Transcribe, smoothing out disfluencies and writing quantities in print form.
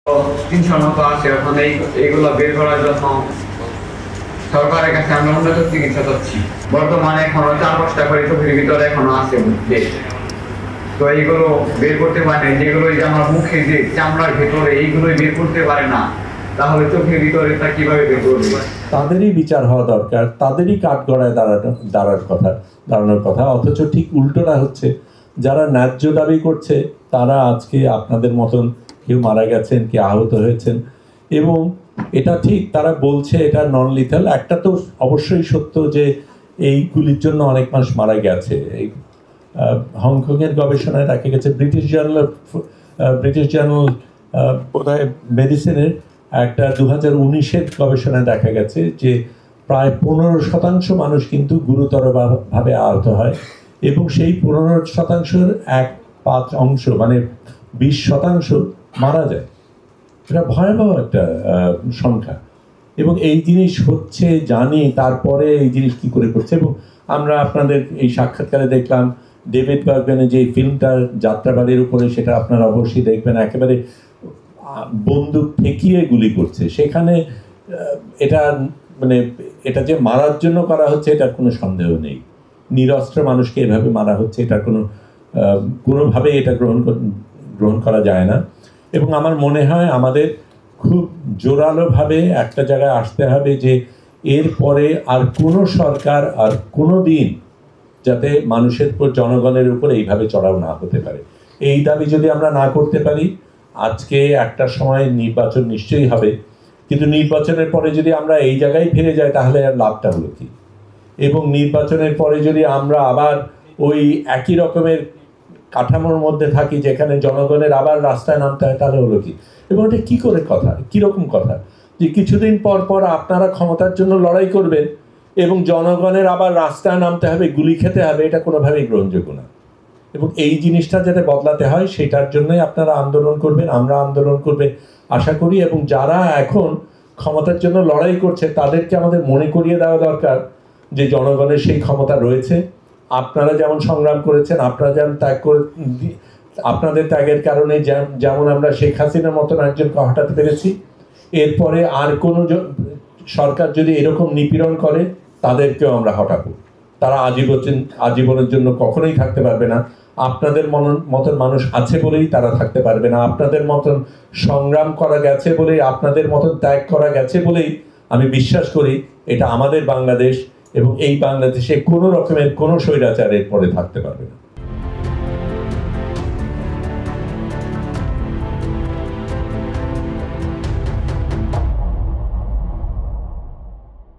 300 মতো আছে। এখন এইগুলো বের করার জন্য সরকারের কাছে আমরা উন্নত চিকিৎসা চাচ্ছি। বর্তমানে এখনো 4-5টা করে চোখের ভিতরে এখনো আছে বেশ। তো এইগুলো বের করতে পারে, যেগুলো আমার মুখে যে চামড়ার ভেতরে এইগুলোই বের করতে পারে না, তাহলে চোখের ভিতরে তা কিভাবে বের করবে? তাদেরই বিচার হওয়া দরকার, তাদেরই কাঠগড়ায় দাঁড়ানোর কথা। অথচ ঠিক উল্টোটা হচ্ছে, যারা ন্যায্য দাবি করছে তারা আজকে আপনাদের মতন কেউ মারা গেছেন, কেউ আহত হয়েছেন, এবং এটা ঠিক তারা বলছে এটা নন লিথাল। একটা তো অবশ্যই সত্য যে এইগুলির জন্য অনেক মানুষ মারা গেছে। এই হংকংয়ের গবেষণায় দেখা গেছে, ব্রিটিশ জার্নাল বোধহয় মেডিসিনের একটা 2019-এর গবেষণায় দেখা গেছে যে প্রায় 15% মানুষ কিন্তু গুরুতরভাবে আহত হয়, এবং সেই 15%-এর 1/5 মানে 20% মারা যায়। এটা ভয়াবহ একটা সংখ্যা, এবং এই জিনিস হচ্ছে জানি, তারপরে এই জিনিস কি করে করছে। এবং আমরা আপনাদের এই সাক্ষাৎকারে দেখলাম ডেভিড বার্গম্যানের যে ফিল্মটা যাত্রাবাড়ির উপরে, সেটা আপনারা অবশ্যই দেখবেন। একেবারে বন্দুক ঠেকিয়ে গুলি করছে সেখানে। এটা মানে এটা যে মারার জন্য করা হচ্ছে এটার কোনো সন্দেহ নেই। নিরস্ত্র মানুষকে এভাবে মারা হচ্ছে, এটা কোনোভাবেই এটা গ্রহণ করা যায় না। এবং আমার মনে হয় আমাদের খুব জোরালোভাবে একটা জায়গায় আসতে হবে যে এরপরে আর কোনো সরকার আর কোনো দিন যাতে মানুষের উপর, জনগণের উপর এইভাবে চড়াও না হতে পারে। এই দাবি যদি আমরা না করতে পারি, আজকে একটা সময় নির্বাচন নিশ্চয়ই হবে, কিন্তু নির্বাচনের পরে যদি আমরা এই জায়গায় ফিরে যাই তাহলে আর লাভটা হলো কি? এবং নির্বাচনের পরে যদি আমরা আবার ওই একই রকমের কাঠামোর মধ্যে থাকি যেখানে জনগণের আবার রাস্তায় নামতে হয়, তাহলে হলো কি? এবং এটা কী করে কথা, কীরকম কথা যে কিছুদিন পর পর আপনারা ক্ষমতার জন্য লড়াই করবেন এবং জনগণের আবার রাস্তায় নামতে হবে, গুলি খেতে হবে? এটা কোনোভাবেই গ্রহণযোগ্য না। এবং এই জিনিসটা যাতে বদলাতে হয় সেটার জন্যই আপনারা আন্দোলন করবেন, আমরা আন্দোলন করবে আশা করি। এবং যারা এখন ক্ষমতার জন্য লড়াই করছে তাদেরকে আমাদের মনে করিয়ে দেওয়া দরকার যে জনগণের সেই ক্ষমতা রয়েছে। আপনারা যেমন সংগ্রাম করেছেন, আপনারা যেমন ত্যাগ করে, আপনাদের ত্যাগের কারণে যেমন আমরা শেখ হাসিনার মতন একজনকে হটাতে পেরেছি, এরপরে আর কোনো সরকার যদি এরকম নিপীড়ন করে তাদেরকেও আমরা হটাবো। তারা আজীবনের জন্য কখনোই থাকতে পারবে না। আপনাদের মতন মানুষ আছে বলেই তারা থাকতে পারবে না। আপনাদের মতন সংগ্রাম করা গেছে বলেই, আপনাদের মতন ত্যাগ করা গেছে বলেই আমি বিশ্বাস করি এটা আমাদের বাংলাদেশ, এবং এই বাংলাদেশে কোনো রকমের কোনো স্বৈরাচারের পরে থাকতে পারবে না।